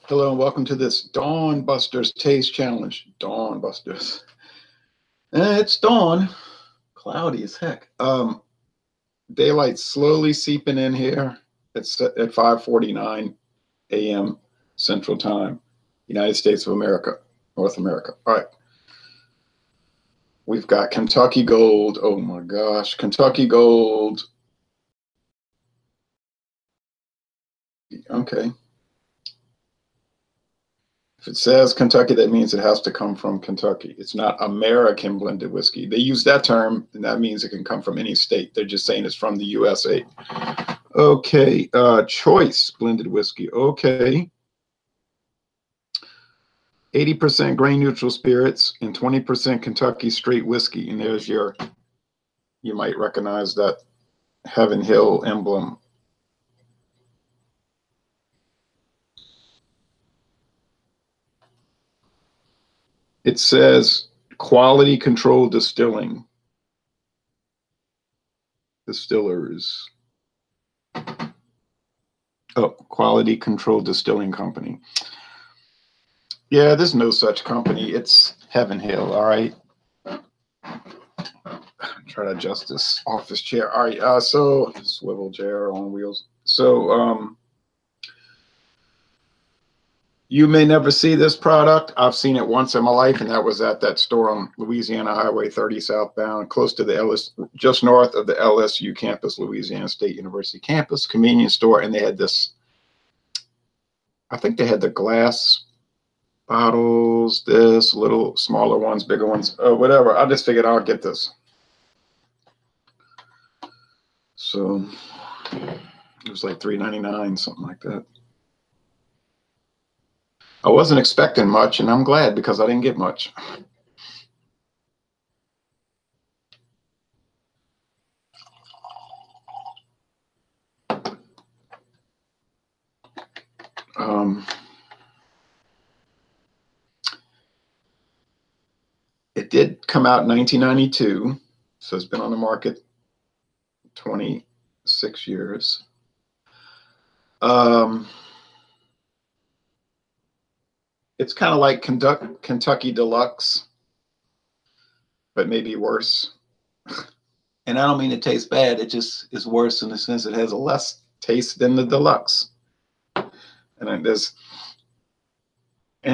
Hello and welcome to this Dawn Busters Taste Challenge. Dawn Busters. It's dawn. Cloudy as heck. Daylight's slowly seeping in here. It's at 5:49 a.m. Central Time, United States of America, North America. All right. We've got Kentucky Gold. Oh my gosh. Kentucky Gold. Okay. If it says Kentucky, that means it has to come from Kentucky. It's not American blended whiskey. They use that term, and that means it can come from any state. They're just saying it's from the USA. Okay, choice blended whiskey. Okay. 80% grain neutral spirits and 20% Kentucky straight whiskey. And there's your, you might recognize that Heaven Hill emblem. It says quality control distilling. Distillers. Oh, quality control distilling company. Yeah, there's no such company. It's Heaven Hill. All right. Try to adjust this office chair. All right. So swivel chair on wheels. So you may never see this product. I've seen it once in my life, and that was at that store on Louisiana Highway 30 southbound, close to the just north of the LSU campus, Louisiana State University campus, convenience store. And they had this, I think they had the glass bottles, this, little smaller ones, bigger ones, whatever. I just figured I'll get this. So it was like $3.99, something like that. I wasn't expecting much, and I'm glad because I didn't get much. It did come out in 1992, so it's been on the market 26 years. It's kind of like Kentucky Deluxe, but maybe worse. And I don't mean it tastes bad. It just is worse in the sense it has a less taste than the Deluxe. And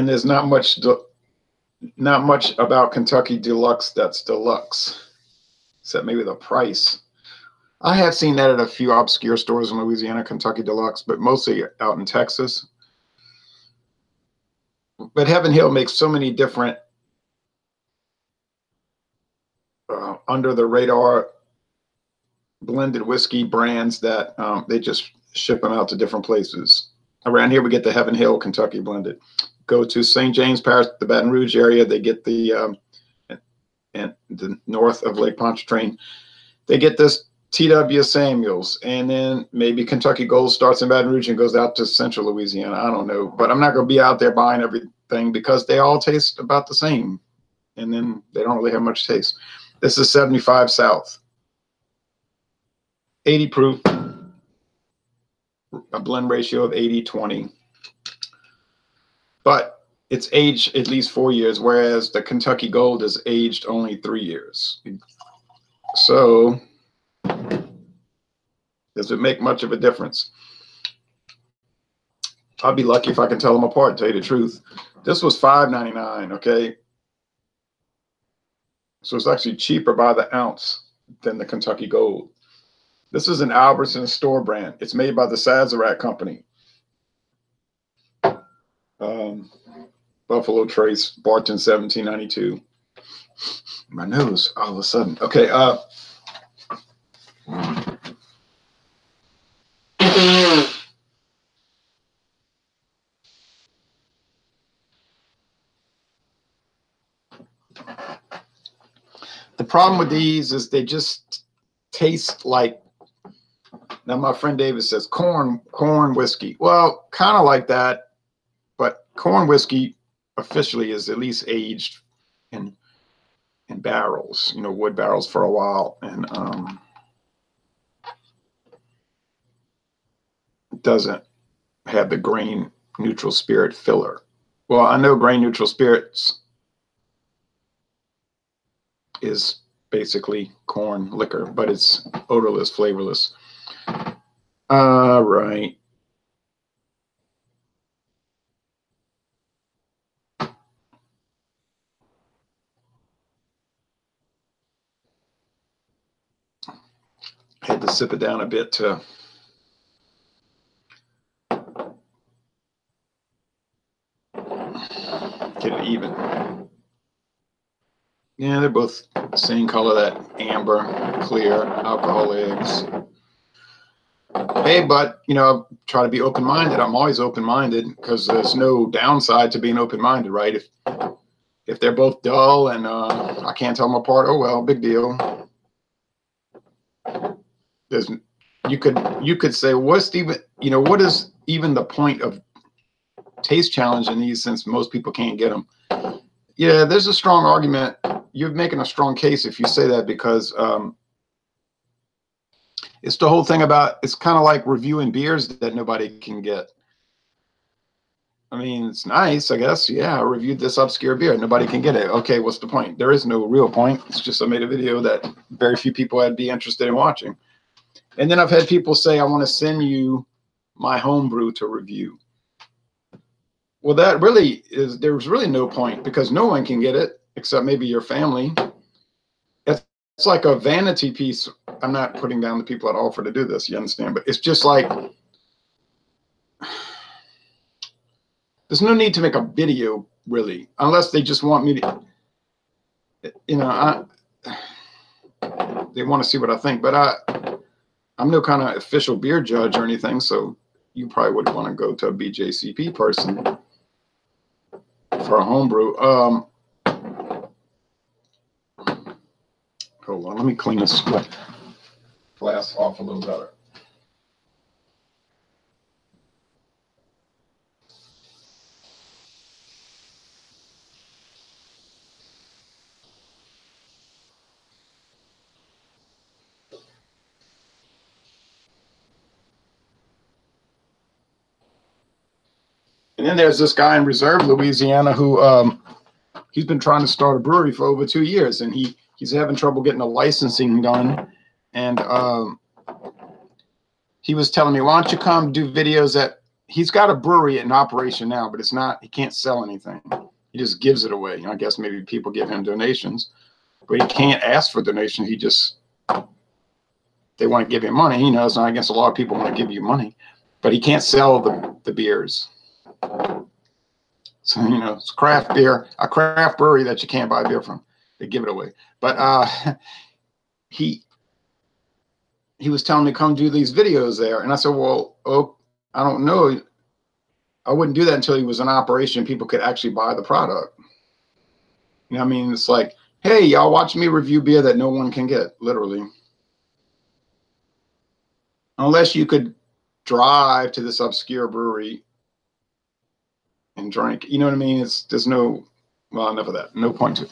there's not much about Kentucky Deluxe that's deluxe, except maybe the price. I have seen that at a few obscure stores in Louisiana, Kentucky Deluxe, but mostly out in Texas. But Heaven Hill makes so many different under the radar blended whiskey brands that they just ship them out to different places. Around here, we get the Heaven Hill Kentucky blended. Go to St. James Parish, the Baton Rouge area, they get the and the north of Lake Pontchartrain, they get this T.W. Samuels, and then maybe Kentucky Gold starts in Baton Rouge and goes out to central Louisiana. I don't know, but I'm not going to be out there buying everything because they all taste about the same, and then they don't really have much taste. This is 75 South, 80 proof, a blend ratio of 80-20. But it's aged at least 4 years, whereas the Kentucky Gold is aged only 3 years. So does it make much of a difference? I'll be lucky if I can tell them apart, to tell you the truth. This was $5.99, okay? So it's actually cheaper by the ounce than the Kentucky Gold. This is an Albertson store brand. It's made by the Sazerac Company. Buffalo Trace, Barton, 1792. My nose, all of a sudden. Okay. The problem with these is they just taste like, now my friend David says corn whiskey. Well, kind of like that, but corn whiskey officially is at least aged in barrels, wood barrels for a while, and it doesn't have the grain neutral spirit filler. Well, I know grain neutral spirits is basically corn liquor, but it's odorless, flavorless. All right. I had to sip it down a bit to get it even. Yeah, they're both the same color, that amber, clear, alcohol eggs. Hey, but, you know, try to be open-minded. I'm always open-minded because there's no downside to being open-minded, right? If they're both dull and I can't tell them apart, oh, well, big deal. You could say, what's even, you know, what is even the point of taste challenging these since most people can't get them? Yeah, there's a strong argument. You're making a strong case if you say that, because it's the whole thing about, it's kind of like reviewing beers that nobody can get. I mean, it's nice, I guess. Yeah, I reviewed this obscure beer. Nobody can get it. Okay, what's the point? There is no real point. It's just I made a video that very few people would be interested in watching. And then I've had people say, I want to send you my homebrew to review. Well, that really is, there's really no point because no one can get it except maybe your family. It's like a vanity piece. I'm not putting down the people that offer to do this, you understand? But it's just like, there's no need to make a video, really, unless they just want me to, you know, they want to see what I think. But I'm no kind of official beer judge or anything, so you probably would want to go to a BJCP person for a homebrew. Hold on, let me clean this glass off a little better. And then there's this guy in Reserve, Louisiana, who he's been trying to start a brewery for over 2 years, and he's having trouble getting the licensing done. And he was telling me, why don't you come do videos at, he's got a brewery in operation now, but it's not, he can't sell anything. He just gives it away. You know, I guess maybe people give him donations, but he can't ask for donations. He just, they want to give him money. You know, so I guess a lot of people want to give you money, but he can't sell the beers. So, you know, it's craft beer, a craft brewery that you can't buy beer from. They give it away. But he was telling me come do these videos there. And I said, well, oh, I don't know. I wouldn't do that until he was in operation. People could actually buy the product. You know what I mean? It's like, hey, y'all watch me review beer that no one can get, literally. Unless you could drive to this obscure brewery and drink. You know what I mean? There's no, well, enough of that. No point to it.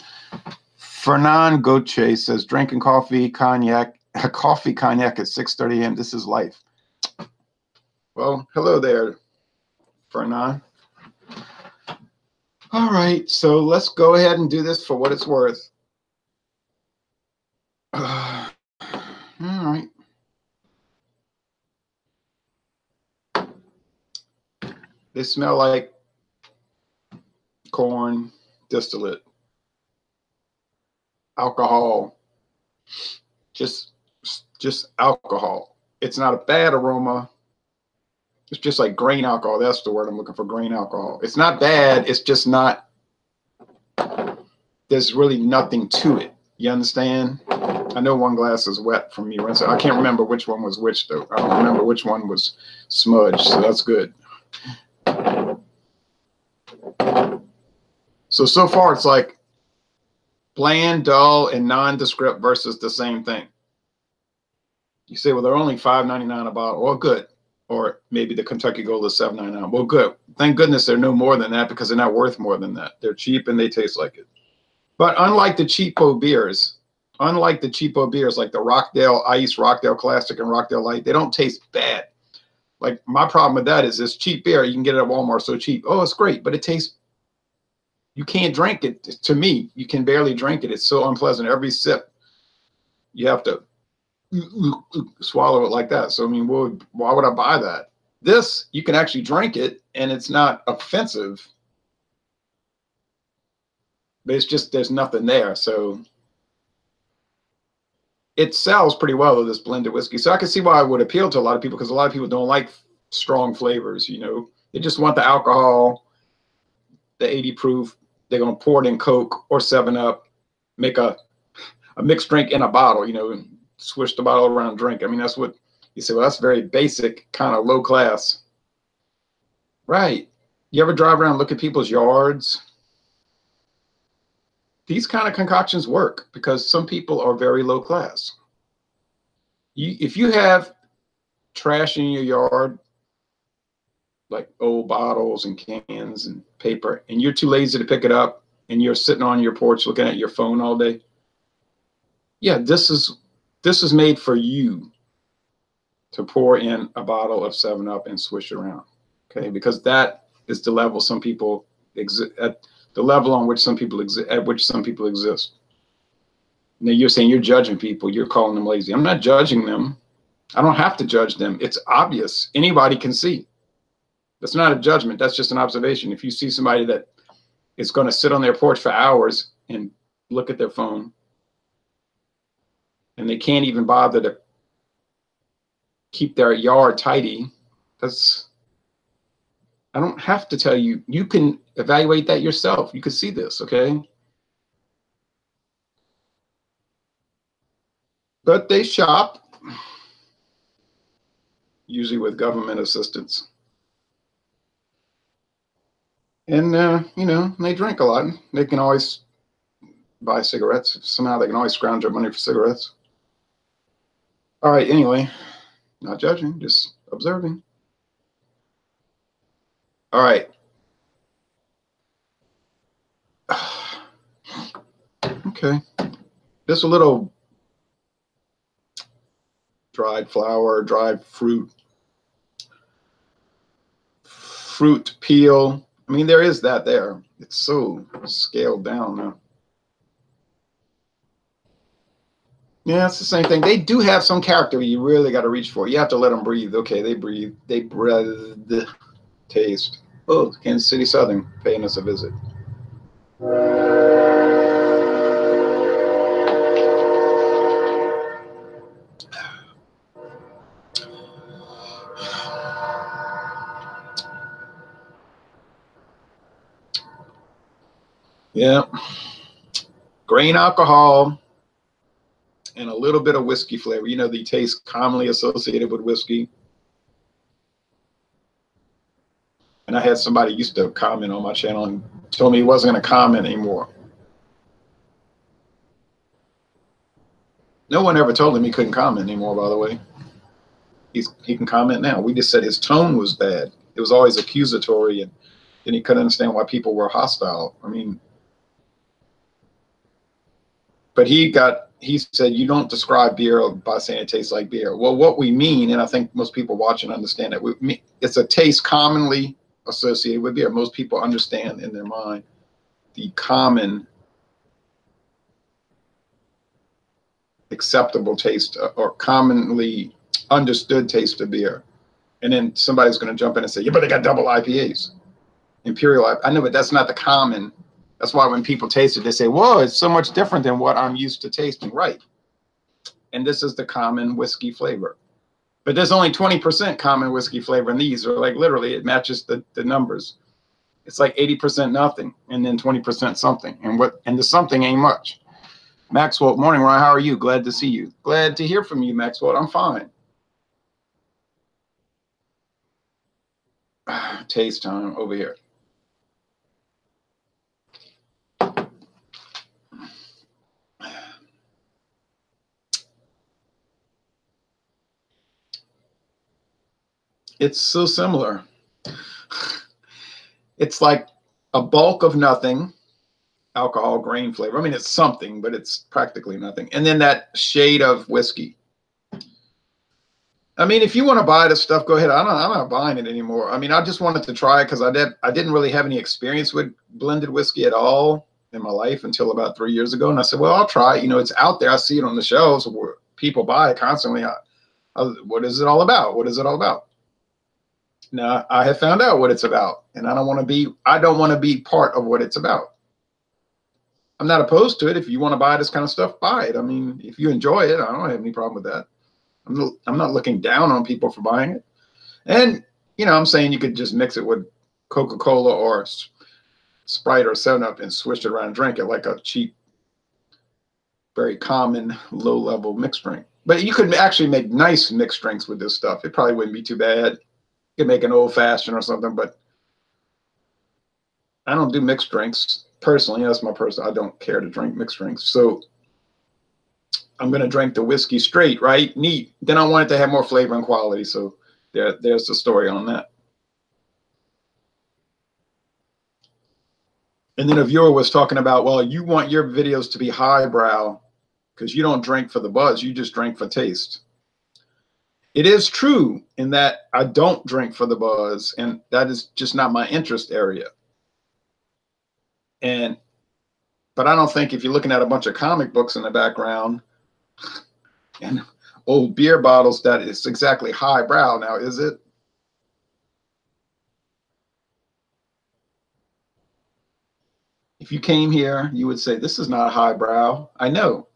Fernan Goche says, drinking coffee, cognac at 6:30 a.m. This is life. Well, hello there, Fernan. All right, so let's go ahead and do this for what it's worth. All right. They smell like corn distillate, alcohol, just alcohol. It's not a bad aroma. It's just like grain alcohol. That's the word I'm looking for, grain alcohol. It's not bad. It's just not, there's really nothing to it. You understand? I know one glass is wet from me. I can't remember which one was which, though. I don't remember which one was smudged, so that's good. So far, it's like bland, dull, and nondescript versus the same thing. You say, well, they're only $5.99 a bottle. Well, good. Or maybe the Kentucky Gold is $7.99. Well, good. Thank goodness they're no more than that because they're not worth more than that. They're cheap and they taste like it. But unlike the cheapo beers like the Rockdale Ice, Rockdale Classic, and Rockdale Light, they don't taste bad. Like my problem with that is this cheap beer. You can get it at Walmart so cheap. Oh, it's great, but it tastes, you can't drink it. To me, you can barely drink it. It's so unpleasant. Every sip, you have to swallow it like that. So, I mean, why would I buy that? This, you can actually drink it and it's not offensive, but it's just, there's nothing there. So it sells pretty well with this blended whiskey. So I can see why it would appeal to a lot of people, because a lot of people don't like strong flavors, you know. They just want the alcohol, the 80 proof. They're going to pour it in Coke or 7-Up, make a mixed drink in a bottle, you know, and swish the bottle around and drink. I mean, that's what you say. Well, that's very basic, kind of low class. Right. You ever drive around and look at people's yards? These kind of concoctions work because some people are very low class. If you have trash in your yard, like old bottles and cans and paper, and you're too lazy to pick it up, and you're sitting on your porch looking at your phone all day, yeah, this is made for you to pour in a bottle of 7-Up and swish it around, okay? Because that is the level some people at the level on which some people exist. Now you're saying you're judging people, you're calling them lazy. I'm not judging them. I don't have to judge them. It's obvious. Anybody can see. That's not a judgment. That's just an observation. If you see somebody that is going to sit on their porch for hours and look at their phone, and they can't even bother to keep their yard tidy, I don't have to tell you. You can evaluate that yourself. You can see this, okay? But they shop, usually with government assistance. And, you know, they drink a lot. They can always buy cigarettes. Somehow they can always scrounge up money for cigarettes. All right, anyway, not judging, just observing. All right. Okay. Just a little dried flower, dried fruit peel. I mean, there is that there. It's so scaled down now. Yeah, it's the same thing. They do have some character you really got to reach for. You have to let them breathe. Okay, they breathe. They breathe. Taste. Oh, Kansas City Southern paying us a visit. Yeah. Grain alcohol and a little bit of whiskey flavor. You know, the taste commonly associated with whiskey. And I had somebody used to comment on my channel and told me he wasn't going to comment anymore. No one ever told him he couldn't comment anymore, by the way. He can comment now. We just said his tone was bad. It was always accusatory, and he couldn't understand why people were hostile. I mean, but he said, you don't describe beer by saying it tastes like beer. Well, what we mean, and I think most people watching understand that, it's a taste commonly associated with beer. Most people understand in their mind the common acceptable taste or commonly understood taste of beer. And then somebody's going to jump in and say, yeah, but they got double IPAs, Imperial IPA. I know, but that's not the common. That's why when people taste it, they say, whoa, it's so much different than what I'm used to tasting. Right. And this is the common whiskey flavor. But there's only 20% common whiskey flavor in these, or like literally it matches the numbers. It's like 80% nothing and then 20% something. And the something ain't much. Maxwell, morning, Ryan. How are you? Glad to see you. Glad to hear from you, Maxwell. I'm fine. Taste time over here. It's so similar. It's like a bulk of nothing, alcohol, grain flavor. I mean, it's something, but it's practically nothing. And then that shade of whiskey. I mean, if you want to buy this stuff, go ahead. I'm not buying it anymore. I mean, I just wanted to try it because I didn't really have any experience with blended whiskey at all in my life until about 3 years ago. And I said, well, I'll try it. You know, it's out there. I see it on the shelves where people buy it constantly. What is it all about? What is it all about? Now, I have found out what it's about, and I don't want to be part of what it's about. I'm not opposed to it. If you want to buy this kind of stuff, buy it. I mean, if you enjoy it, I don't have any problem with that. I'm not looking down on people for buying it. And, you know, I'm saying you could just mix it with Coca-Cola or Sprite or 7-Up and swish it around and drink it like a cheap, very common, low-level mixed drink. But you could actually make nice mixed drinks with this stuff. It probably wouldn't be too bad. You could make an old-fashioned or something, but I don't do mixed drinks. Personally, that's my person. I don't care to drink mixed drinks. So I'm going to drink the whiskey straight, right? Neat. Then I want it to have more flavor and quality. So there's the story on that. And then a viewer was talking about, well, you want your videos to be highbrow because you don't drink for the buzz. You just drink for taste. It is true in that I don't drink for the buzz, and that is just not my interest area. But I don't think if you're looking at a bunch of comic books in the background and old beer bottles that it's exactly highbrow now, is it? If you came here, you would say, this is not highbrow. I know.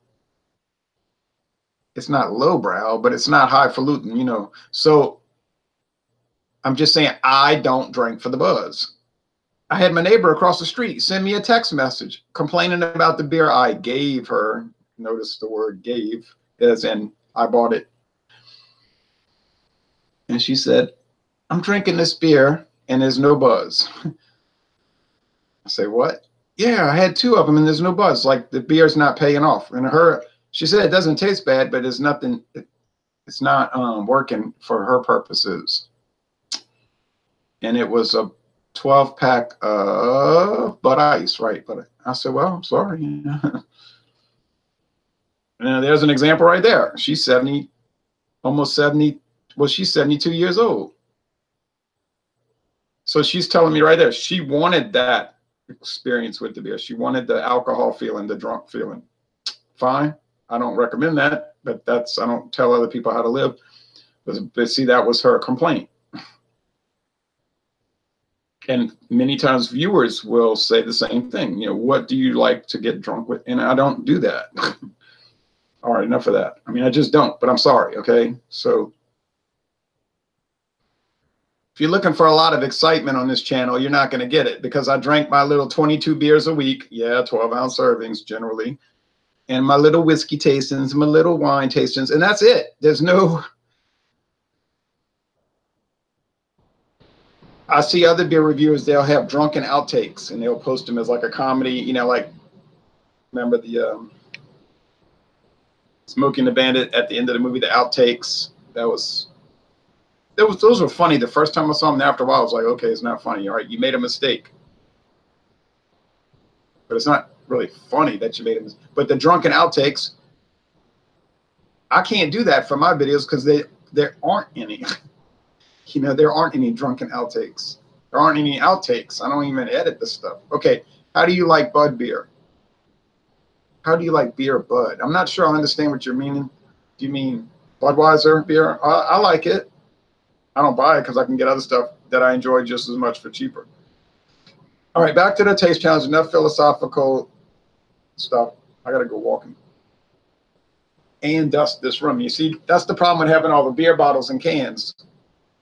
It's not lowbrow, but it's not highfalutin, you know. So I'm just saying I don't drink for the buzz. I had my neighbor across the street send me a text message complaining about the beer I gave her. Notice the word gave, as in I bought it. And she said, I'm drinking this beer and there's no buzz. I say, what? Yeah, I had 2 of them and there's no buzz. Like the beer's not paying off. And she said it doesn't taste bad, but it's nothing. It's not working for her purposes. And it was a 12-pack of Bud Ice, right? But I said, well, I'm sorry. And there's an example right there. She's 70, almost 70. Well, she's 72 years old. So she's telling me right there, she wanted that experience with the beer. She wanted the alcohol feeling, the drunk feeling. Fine. I don't recommend that, but I don't tell other people how to live. But see, that was her complaint. And many times viewers will say the same thing. You know, what do you like to get drunk with? And I don't do that. All right, enough of that. I mean, I just don't, but I'm sorry, okay? So if you're looking for a lot of excitement on this channel, you're not going to get it because I drank my little 22 beers a week. Yeah, 12-ounce servings generally. And my little whiskey tastings, my little wine tastings, and that's it. There's no... I see other beer reviewers, they'll have drunken outtakes and they'll post them as like a comedy, you know, like, remember the Smoking the Bandit at the end of the movie, the outtakes. Those were funny the first time I saw them. After a while, I was like, okay, it's not funny. All right, you made a mistake. But it's not really funny that you made a mistake. But the drunken outtakes, I can't do that for my videos because there aren't any. You know, there aren't any drunken outtakes. There aren't any outtakes. I don't even edit this stuff. Okay, how do you like Bud beer? How do you like beer Bud? I'm not sure I understand what you're meaning. Do you mean Budweiser beer? I like it. I don't buy it because I can get other stuff that I enjoy just as much for cheaper. All right, back to the taste challenge. Enough philosophical stuff. I got to go walking and dust this room. You see, that's the problem with having all the beer bottles and cans.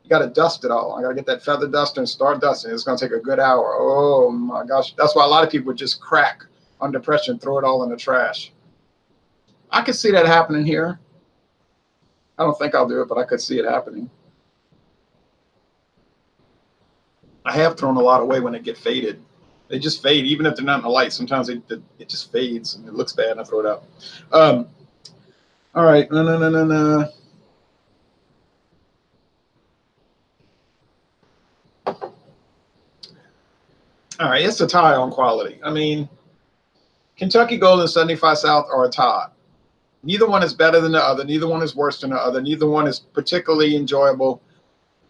You got to dust it all. I got to get that feather duster and start dusting. It's going to take a good hour. Oh my gosh. That's why a lot of people just crack under pressure and throw it all in the trash. I could see that happening here. I don't think I'll do it, but I could see it happening. I have thrown a lot away when they get faded. They just fade, even if they're not in the light. Sometimes it just fades and it looks bad and I throw it out. All right. No. All right, it's a tie on quality. I mean, Kentucky Gold and 75 South are a tie. Neither one is better than the other. Neither one is worse than the other. Neither one is particularly enjoyable.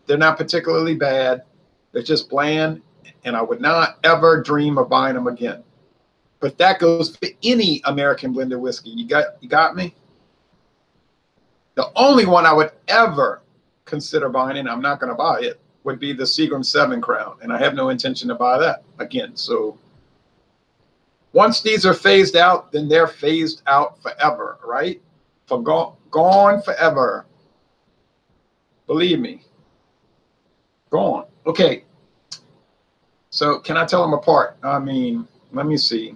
They're not particularly bad. They're just bland, and I would not ever dream of buying them again. But that goes for any American blended whiskey. You got me? The only one I would ever consider buying, and I'm not going to buy it, would be the Seagram 7 Crown, and I have no intention to buy that again. So once these are phased out, then they're phased out forever, right? For gone forever. Believe me. Gone. Okay. So can I tell them apart? I mean, let me see.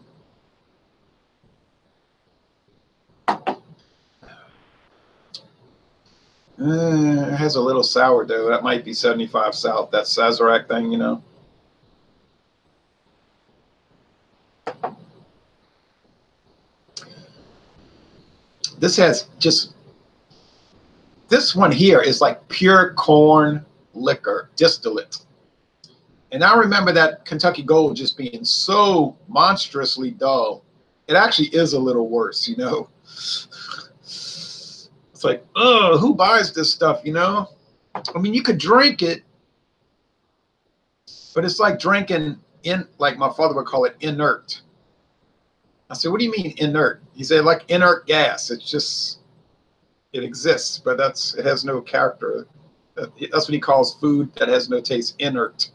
It has a little sourdough. That might be 75 South. That Sazerac thing, you know. This has just, this one here is like pure corn liquor, distillate. And I remember that Kentucky Gold just being so monstrously dull. It actually is a little worse, you know. It's like, who buys this stuff, you know? I mean, you could drink it, but it's like drinking like my father would call it, inert. I said, what do you mean inert? He said, like inert gas. It's just, it exists, but it has no character. That's what he calls food that has no taste, inert.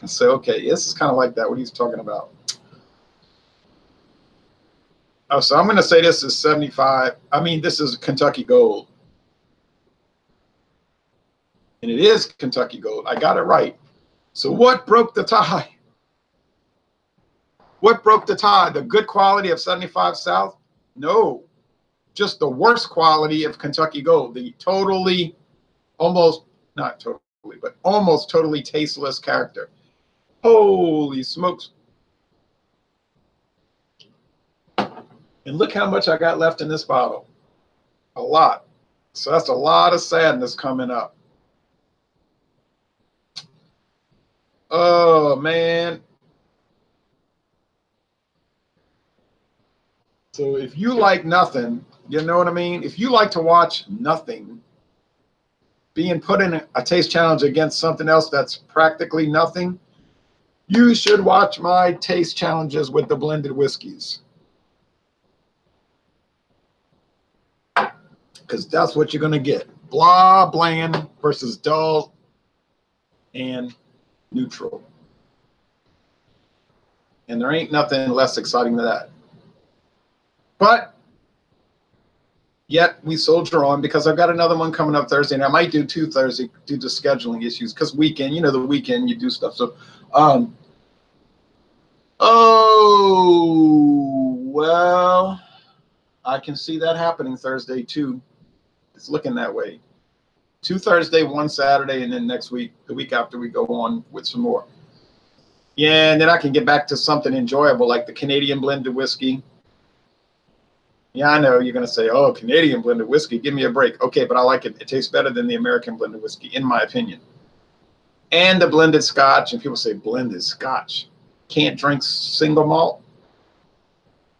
I said, okay, this is kind of like that, what he's talking about. Oh, so I'm going to say this is 75. I mean, this is Kentucky Gold. And it is Kentucky Gold. I got it right. So what broke the tie? What broke the tie? The good quality of 75 South? No. Just the worst quality of Kentucky Gold. The totally, almost, not totally, but almost totally tasteless character. Holy smokes. And look how much I got left in this bottle. A lot. So that's a lot of sadness coming up. Oh, man. So if you like nothing, you know what I mean? If you like to watch nothing being put in a taste challenge against something else that's practically nothing, you should watch my taste challenges with the blended whiskeys. Because that's what you're going to get. Blah, bland versus dull and neutral. And there ain't nothing less exciting than that. But yet we soldier on, because I've got another one coming up Thursday, and I might do 2 Thursday due to scheduling issues, because weekend, you know, the weekend you do stuff. So, oh, well, I can see that happening Thursday too. It's looking that way. 2 Thursday, 1 Saturday, and then next week, the week after, we go on with some more. Yeah, and then I can get back to something enjoyable like the Canadian blended whiskey. Yeah, I know you're going to say, oh, Canadian blended whiskey, give me a break. Okay, but I like it. It tastes better than the American blended whiskey, in my opinion. And the blended scotch. And people say, blended scotch. Can't drink single malt?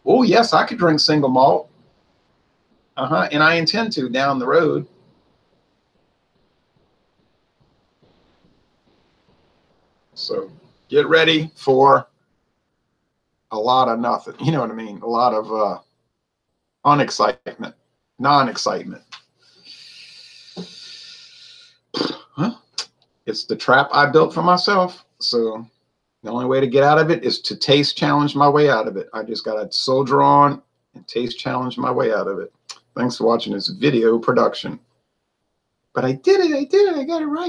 Oh, yes, I could drink single malt. And I intend to down the road. So get ready for a lot of nothing. You know what I mean? A lot of unexcitement, non-excitement. Huh? It's the trap I built for myself. So the only way to get out of it is to taste challenge my way out of it. I just got to soldier on and taste challenge my way out of it. Thanks for watching this video production. But I did it. I got it right.